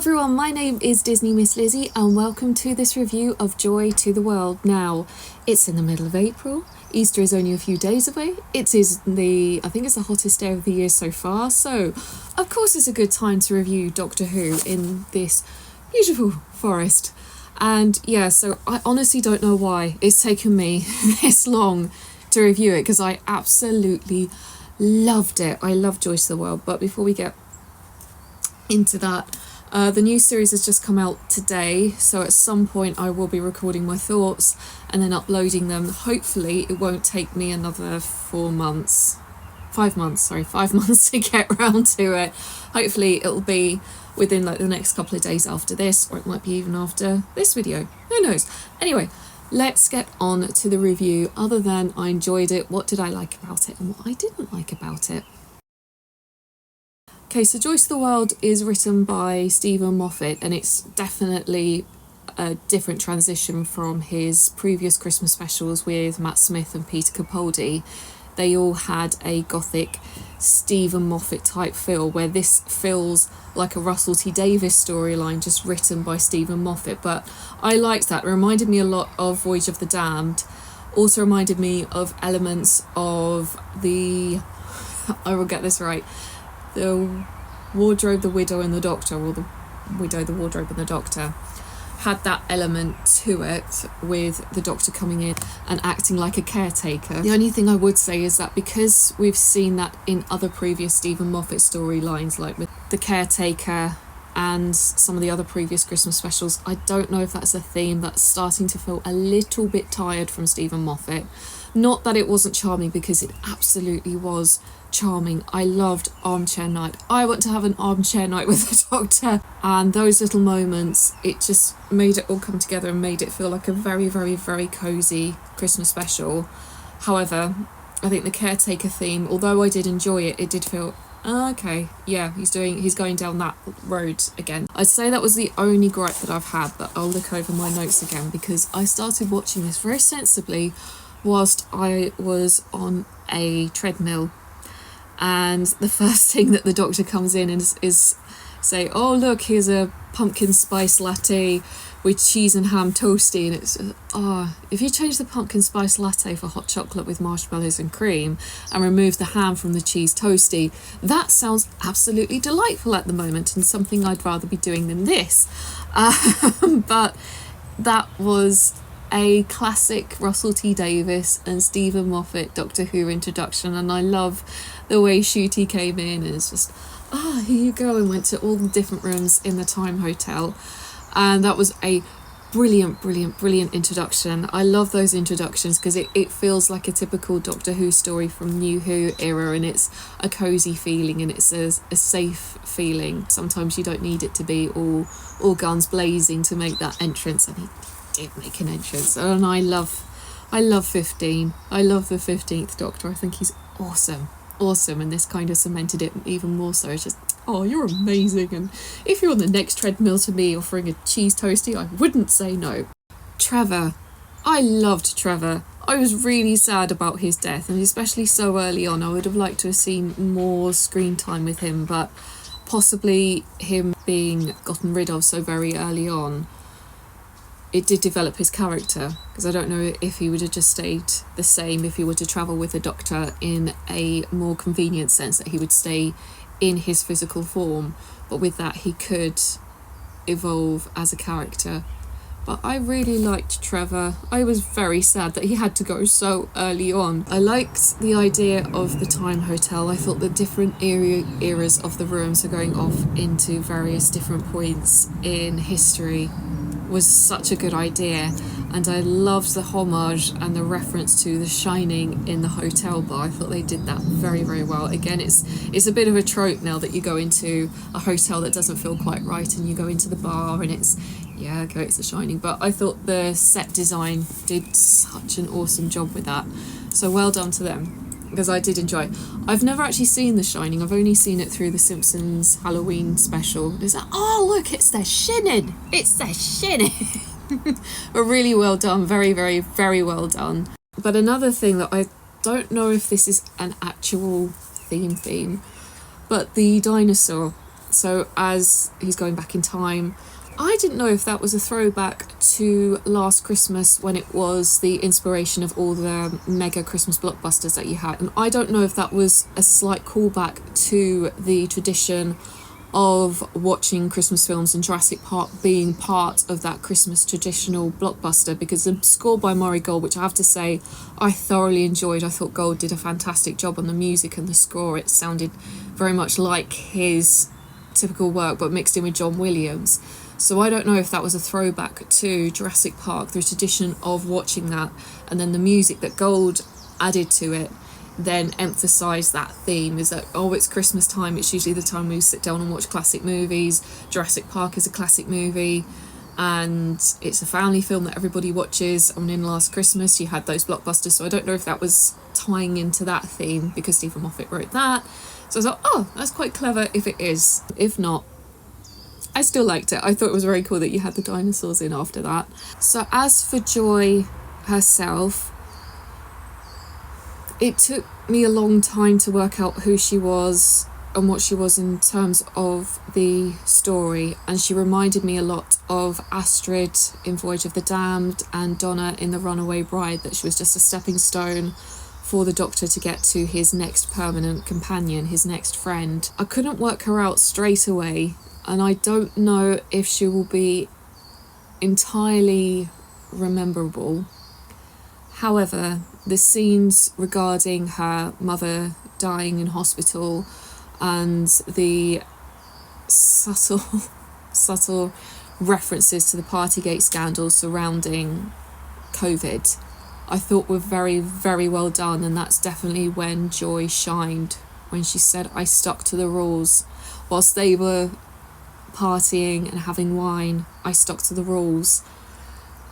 everyone, my name is Disney Miss Lizzie and welcome to this review of Joy to the World. Now, it's in the middle of April, Easter is only a few days away, I think it's the hottest day of the year so far, so of course it's a good time to review Doctor Who in this beautiful forest. And yeah, so I honestly don't know why it's taken me this long to review it, because I absolutely loved it. I love Joy to the World. But before we get into that, the new series has just come out today, so at some point I will be recording my thoughts and then uploading them. Hopefully it won't take me another 5 months to get around to it. Hopefully it'll be within like the next couple of days after this, or it might be even after this video, who knows. Anyway, let's get on to the review. Other than I enjoyed it, what did I like about it and what I didn't like about it? Okay, so Joy to the World is written by Stephen Moffat, and it's definitely a different transition from his previous Christmas specials with Matt Smith and Peter Capaldi. They all had a gothic Stephen Moffat type feel, where this feels like a Russell T Davies storyline just written by Stephen Moffat. But I liked that. It reminded me a lot of Voyage of the Damned. Also reminded me of elements of I will get this right, the Wardrobe, the Widow and the Doctor, or the Widow, the Wardrobe and the Doctor, had that element to it, with the Doctor coming in and acting like a caretaker. The only thing I would say is that because we've seen that in other previous Stephen Moffat storylines, like with the caretaker and some of the other previous Christmas specials, I don't know if that's a theme that's starting to feel a little bit tired from Stephen Moffat. Not that it wasn't charming, because it absolutely was charming. I loved Armchair Night. I want to have an armchair night with the Doctor, and those little moments, it just made it all come together and made it feel like a very, very, very cosy Christmas special. However, I think the caretaker theme, although I did enjoy it, it did feel, okay, yeah, he's going down that road again. I'd say that was the only gripe that I've had, but I'll look over my notes again, because I started watching this very sensibly whilst I was on a treadmill. And the first thing that the Doctor comes in is say, oh look, here's a pumpkin spice latte with cheese and ham toasty, and it's if you change the pumpkin spice latte for hot chocolate with marshmallows and cream and remove the ham from the cheese toasty, that sounds absolutely delightful at the moment, and something I'd rather be doing than this. But that was a classic Russell T Davies and Stephen Moffat Doctor Who introduction, and I love the way Ncuti came in and it's just, here you go, and went to all the different rooms in the Time Hotel, and that was a brilliant introduction. I love those introductions because it feels like a typical Doctor Who story from New Who era, and it's a cosy feeling and it's a safe feeling. Sometimes you don't need it to be all guns blazing to make that entrance, and he did make an entrance, and I love 15. I love the 15th Doctor. I think he's awesome, and this kind of cemented it even more so. It's just, you're amazing, and if you're on the next treadmill to me offering a cheese toasty, I wouldn't say no. Trevor, I loved Trevor. I was really sad about his death, and especially so early on. I would have liked to have seen more screen time with him, but possibly him being gotten rid of so very early on, it did develop his character, because I don't know if he would have just stayed the same if he were to travel with the Doctor in a more convenient sense, that he would stay in his physical form, but with that he could evolve as a character. But I really liked Trevor. I was very sad that he had to go so early on. I liked the idea of the Time Hotel. I thought the different eras of the rooms are going off into various different points in history was such a good idea, and I loved the homage and the reference to The Shining in the hotel bar. I thought they did that very, very well. Again, it's a bit of a trope now that you go into a hotel that doesn't feel quite right and you go into the bar and it's The Shining, but I thought the set design did such an awesome job with that, so well done to them, because I did enjoy it. I've never actually seen The Shining. I've only seen it through the Simpsons Halloween special. It's like, look, it's their shinning. But really well done. Very, very, very well done. But another thing that I don't know if this is an actual theme, but the dinosaur So as he's going back in time, I didn't know if that was a throwback to last Christmas when it was the inspiration of all the mega Christmas blockbusters that you had. And I don't know if that was a slight callback to the tradition of watching Christmas films and Jurassic Park being part of that Christmas traditional blockbuster, because the score by Murray Gold, which I have to say I thoroughly enjoyed. I thought Gold did a fantastic job on the music and the score. It sounded very much like his typical work but mixed in with John Williams. So I don't know if that was a throwback to Jurassic Park, the tradition of watching that, and then the music that Gold added to it then emphasise that theme, is that, oh, it's Christmas time, it's usually the time we sit down and watch classic movies. Jurassic Park is a classic movie and it's a family film that everybody watches. I mean, in Last Christmas you had those blockbusters, so I don't know if that was tying into that theme because Stephen Moffat wrote that. So I thought, oh, that's quite clever if it is. If not, I still liked it. I thought it was very cool that you had the dinosaurs in after that. So as for Joy herself, it took me a long time to work out who she was and what she was in terms of the story, and she reminded me a lot of Astrid in Voyage of the Damned and Donna in The Runaway Bride, that she was just a stepping stone for the Doctor to get to his next permanent companion, his next friend. I couldn't work her out straight away, and I don't know if she will be entirely rememberable. However, the scenes regarding her mother dying in hospital and the subtle references to the Partygate scandal surrounding COVID, I thought were very, very well done, and that's definitely when Joy shined, when she said, I stuck to the rules. Whilst they were partying and having wine, I stuck to the rules.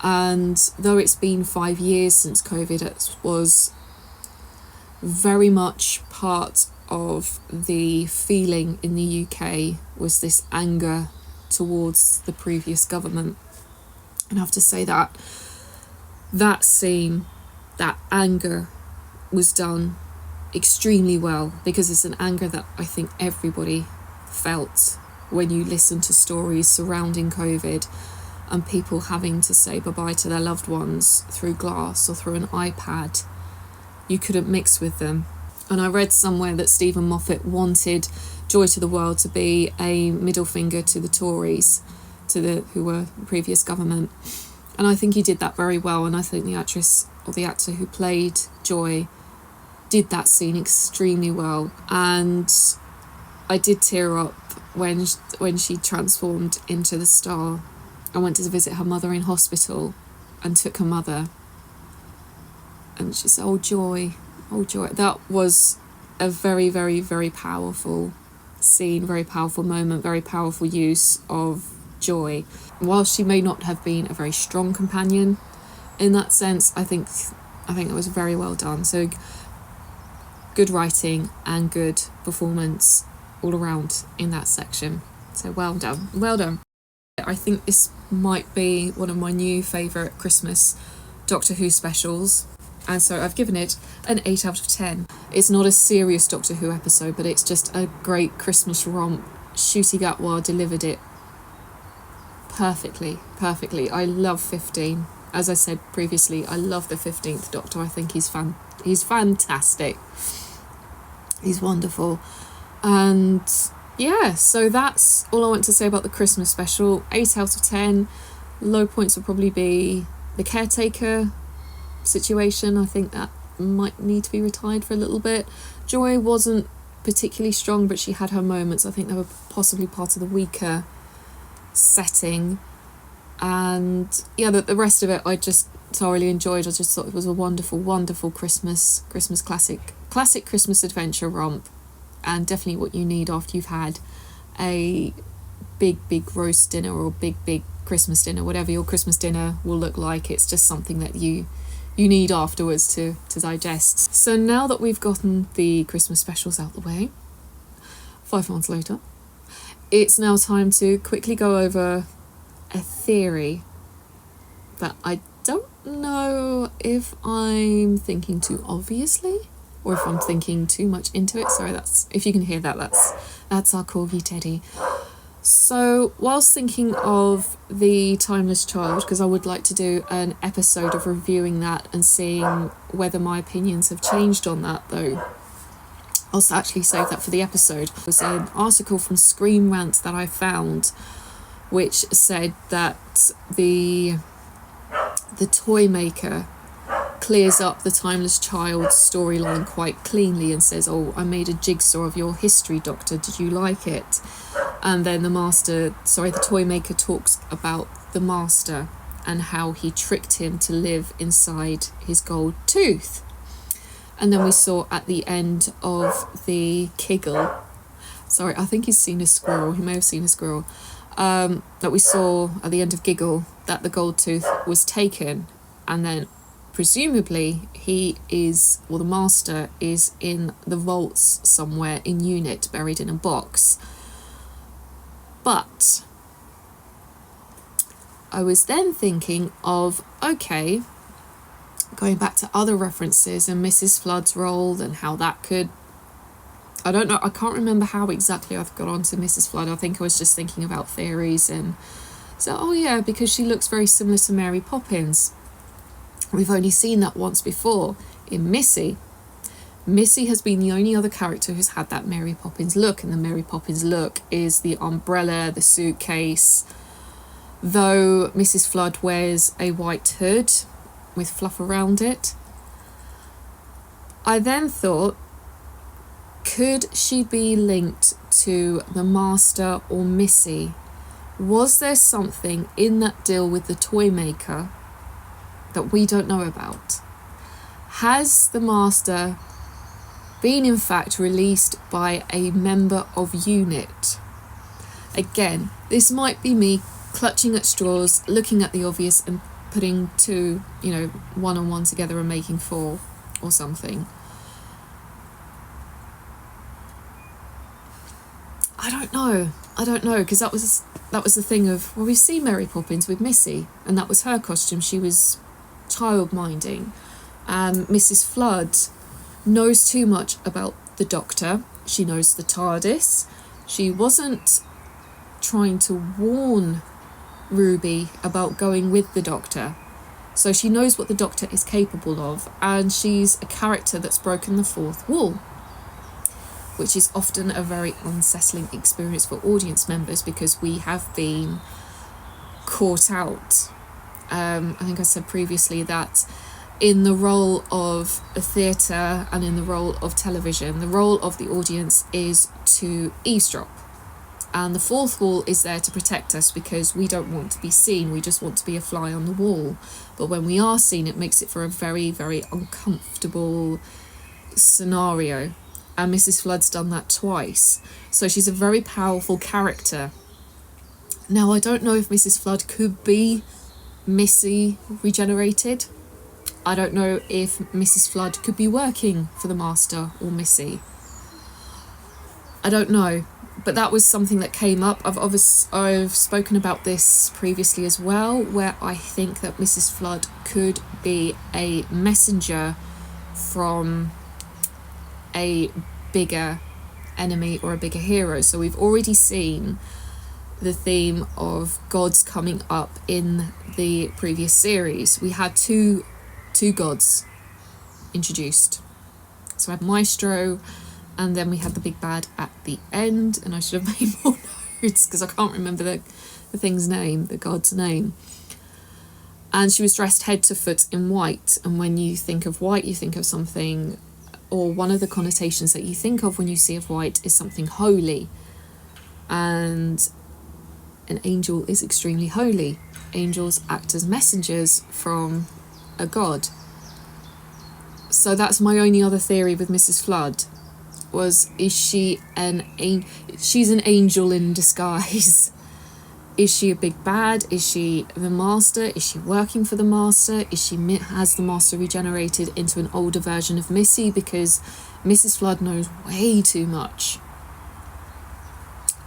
And though it's been 5 years since COVID, it was very much part of the feeling in the UK was this anger towards the previous government. And I have to say that that scene, that anger was done extremely well, because it's an anger that I think everybody felt when you listen to stories surrounding COVID and people having to say bye-bye to their loved ones through glass or through an iPad. You couldn't mix with them. And I read somewhere that Stephen Moffat wanted Joy to the World to be a middle finger to the Tories, who were the previous government. And I think he did that very well, and I think the actress or the actor who played Joy did that scene extremely well. And I did tear up when she transformed into the star. I went to visit her mother in hospital and took her mother, and she said, oh Joy. That was a very, very, very powerful scene, very powerful moment, very powerful use of Joy. While she may not have been a very strong companion in that sense, I think it was very well done. So good writing and good performance all around in that section. So well done. I think this might be one of my new favourite Christmas Doctor Who specials, and so I've given it an 8 out of 10. It's not a serious Doctor Who episode, but it's just a great Christmas romp. Ncuti Gatwa delivered it perfectly. I love 15. As I said previously, I love the 15th Doctor. I think he's fantastic. He's wonderful. And yeah, so that's all I want to say about the Christmas special. 8 out of 10. Low points would probably be the caretaker situation. I think that might need to be retired for a little bit. Joy wasn't particularly strong, but she had her moments. I think they were possibly part of the weaker setting. And yeah, the rest of it I just thoroughly enjoyed. I just thought it was a wonderful, wonderful Christmas classic Christmas adventure romp. And definitely what you need after you've had a big roast dinner or big Christmas dinner, whatever your Christmas dinner will look like. It's just something that you need afterwards to digest. So now that we've gotten the Christmas specials out the way, 5 months later, it's now time to quickly go over a theory that I don't know if I'm thinking too obviously or if I'm thinking too much into it. Sorry, that's, if you can hear that, that's our corgi Teddy. So whilst thinking of The Timeless Child, because I would like to do an episode of reviewing that and seeing whether my opinions have changed on that, though I'll actually save that for the episode. It was an article from Screen Rant that I found which said that the toy maker clears up the Timeless Child storyline quite cleanly and says, "Oh, I made a jigsaw of your history, Doctor, did you like it?" And then the toy maker talks about the Master and how he tricked him to live inside his gold tooth. And then we saw at the end of the Kiggle, sorry, I think he's seen a squirrel, he may have seen a squirrel, that we saw at the end of Giggle that the gold tooth was taken, and then presumably the Master is in the vaults somewhere in Unit, buried in a box. But I was then thinking of, okay, going back to other references and Mrs. Flood's role and how that could, I don't know, I can't remember how exactly I've got onto Mrs. Flood. I think I was just thinking about theories, and so, oh yeah, because she looks very similar to Mary Poppins. We've only seen that once before in Missy. Missy has been the only other character who's had that Mary Poppins look, and the Mary Poppins look is the umbrella, the suitcase, though Mrs. Flood wears a white hood with fluff around it. I then thought, could she be linked to the Master or Missy? Was there something in that deal with the toy maker that we don't know about? Has the Master been in fact released by a member of Unit? Again, this might be me clutching at straws, looking at the obvious and putting two, one and one together and making four or something. I don't know, because that was the thing of, well, we've seen Mary Poppins with Missy, and that was her costume. She was child-minding. Mrs. Flood knows too much about the Doctor. She knows the TARDIS. She wasn't trying to warn Ruby about going with the Doctor. So she knows what the Doctor is capable of, and she's a character that's broken the fourth wall, which is often a very unsettling experience for audience members because we have been caught out. I think I said previously that in the role of a theatre and in the role of television, the role of the audience is to eavesdrop. And the fourth wall is there to protect us because we don't want to be seen, we just want to be a fly on the wall. But when we are seen, it makes it for a very, very uncomfortable scenario. And Mrs. Flood's done that twice. So she's a very powerful character. Now, I don't know if Mrs. Flood could be Missy regenerated. I don't know if Mrs. Flood could be working for the Master or Missy. I don't know. But that was something that came up. I've spoken about this previously as well, where I think that Mrs. Flood could be a messenger from a bigger enemy or a bigger hero. So we've already seen the theme of gods coming up in the previous series. We had two gods introduced. So we had Maestro, and then we had the big bad at the end, and I should have made more notes because I can't remember the thing's name, the god's name. And she was dressed head to foot in white, and when you think of white, you think of something, or one of the connotations that you think of when you see of white is something holy. And an angel is extremely holy. Angels act as messengers from a god. So that's my only other theory with Mrs. Flood. Is she she's an angel in disguise. Is she a big bad? Is she the Master? Is she working for the Master? Has the Master regenerated into an older version of Missy? Because Mrs. Flood knows way too much.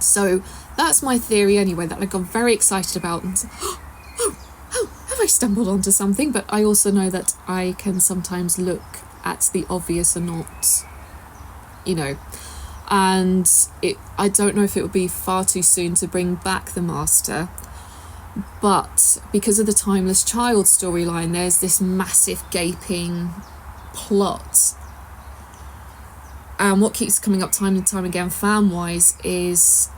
So that's my theory anyway, that I got very excited about and said, oh, have I stumbled onto something? But I also know that I can sometimes look at the obvious and not, and I don't know if it would be far too soon to bring back the Master, but because of the Timeless Child storyline, there's this massive gaping plot. And what keeps coming up time and time again fan-wise is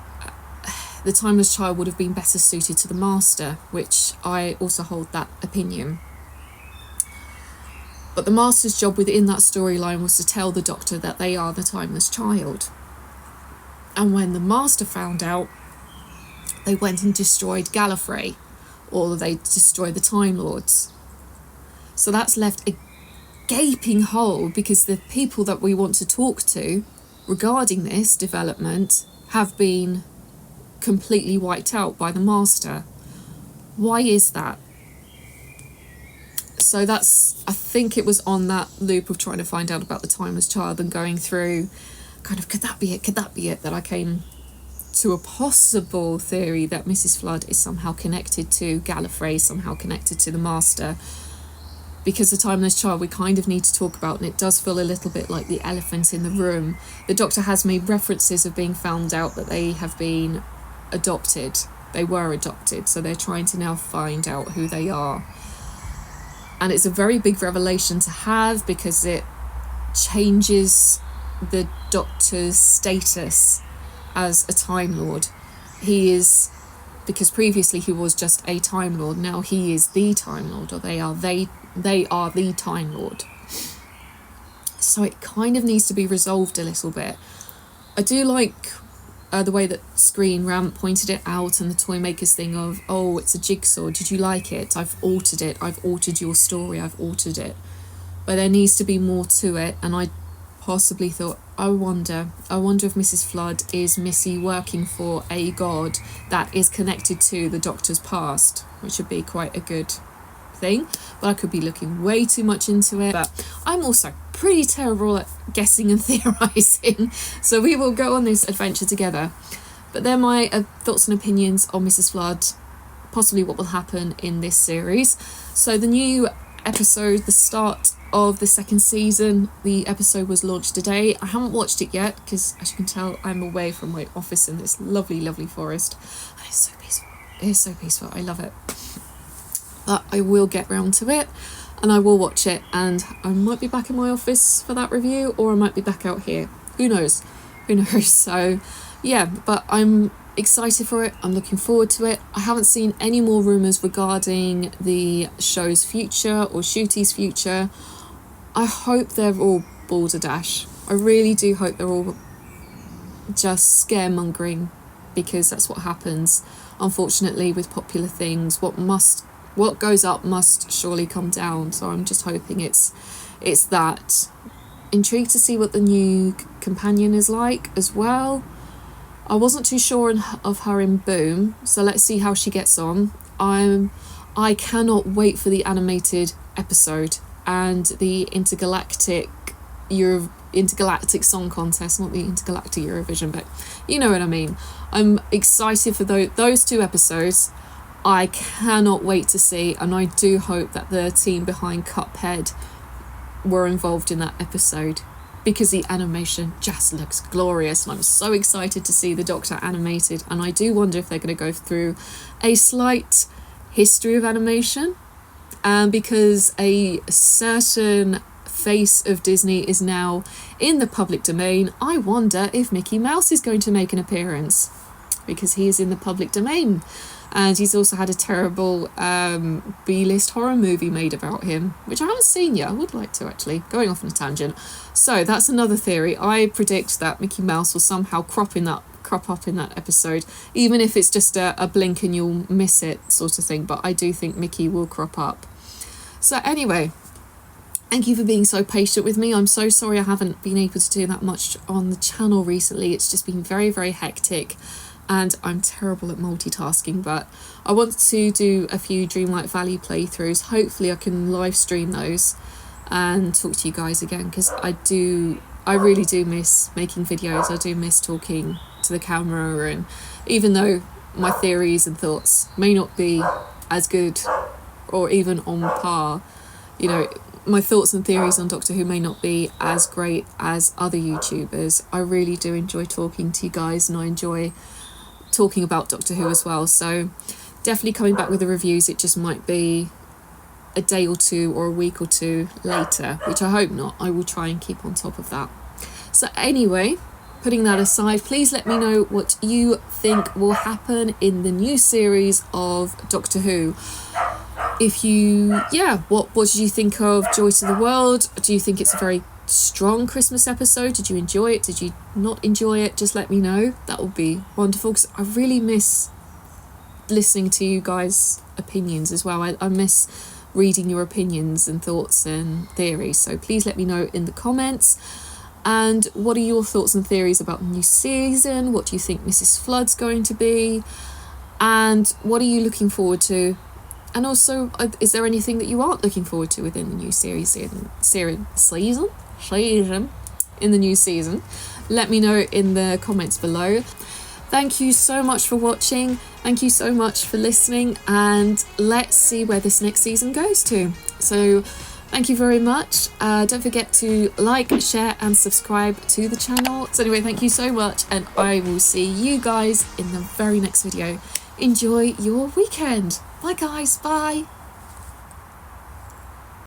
the Timeless Child would have been better suited to the Master, which I also hold that opinion. But the Master's job within that storyline was to tell the Doctor that they are the Timeless Child. And when the Master found out, they went and destroyed Gallifrey, or they destroyed the Time Lords. So that's left a gaping hole, because the people that we want to talk to regarding this development have been completely wiped out by the Master. Why is that? So I think it was on that loop of trying to find out about the Timeless Child and going through kind of, could that be it, that I came to a possible theory that Mrs. Flood is somehow connected to Gallifrey, somehow connected to the Master. Because the Timeless Child we kind of need to talk about, and it does feel a little bit like the elephant in the room. The Doctor has made references of being found out that they have been adopted. They were adopted, so they're trying to now find out who they are. And it's a very big revelation to have, because it changes the Doctor's status as a Time Lord. He is, because previously he was just a Time Lord, now he is the Time Lord, or they are the Time Lord. So it kind of needs to be resolved a little bit. I do like the way that Screen Rant pointed it out, and the Toy Makers thing of, oh, it's a jigsaw, did you like it? I've altered it, I've altered your story, I've altered it. But there needs to be more to it, and I possibly thought, I wonder if Mrs. Flood is Missy working for a god that is connected to the Doctor's past, which would be quite a good thing. But I could be looking way too much into it. But I'm also pretty terrible at guessing and theorising, so we will go on this adventure together. But they're my thoughts and opinions on Mrs. Flood, possibly what will happen in this series. So the new episode, the start of the second season, the episode was launched today. I haven't watched it yet because, as you can tell, I'm away from my office in this lovely forest, and it's so peaceful. I love it. But I will get round to it, and I will watch it, and I might be back in my office for that review, or I might be back out here. Who knows? So yeah, but I'm excited for it. I'm looking forward to it. I haven't seen any more rumours regarding the show's future or Shooty's future. I hope they're all balderdash. I really do hope they're all just scaremongering, because that's what happens, unfortunately, with popular things. What goes up must surely come down. So I'm just hoping it's that. Intrigued to see what the new companion is like as well. I wasn't too sure of her in Boom, so let's see how she gets on. I cannot wait for the animated episode and the intergalactic song contest, not the intergalactic Eurovision, but you know what I mean. I'm excited for those two episodes. I cannot wait to see, and I do hope that the team behind Cuphead were involved in that episode, because the animation just looks glorious, and I'm so excited to see the Doctor animated. And I do wonder if they're going to go through a slight history of animation, because a certain face of Disney is now in the public domain. I wonder if Mickey Mouse is going to make an appearance, because he is in the public domain. And he's also had a terrible B-list horror movie made about him, which I haven't seen yet. I would like to, actually. Going off on a tangent. So that's another theory. I predict that Mickey Mouse will somehow crop up in that episode, even if it's just a blink and you'll miss it sort of thing. But I do think Mickey will crop up. So anyway, thank you for being so patient with me. I'm so sorry I haven't been able to do that much on the channel recently. It's just been very, very hectic. And I'm terrible at multitasking, but I want to do a few Dreamlight Valley playthroughs. Hopefully I can live stream those and talk to you guys again, because I really do miss making videos. I do miss talking to the camera, and even though my theories and thoughts may not be as good or even on par, you know, my thoughts and theories on Doctor Who may not be as great as other YouTubers, I really do enjoy talking to you guys, and I enjoy talking about Doctor Who as well. So definitely coming back with the reviews. It just might be a day or two or a week or two later, which I hope not. I will try and keep on top of that. So anyway, putting that aside, please let me know what you think will happen in the new series of Doctor Who. If you, what did you think of Joy to the World? Do you think it's a very strong Christmas episode? Did you enjoy it? Did you not enjoy it? Just let me know. That would be wonderful, because I really miss listening to you guys' opinions as well. I miss reading your opinions and thoughts and theories. So please let me know in the comments. And what are your thoughts and theories about the new season? What do you think Mrs. Flood's going to be? And what are you looking forward to? And also, is there anything that you aren't looking forward to within the new season? In the new season? Let me know in the comments below. Thank you so much for watching. Thank you so much for listening. And let's see where this next season goes to. So thank you very much. Don't forget to like, share and subscribe to the channel. So anyway, thank you so much, and I will see you guys in the very next video. Enjoy your weekend. Bye guys, bye.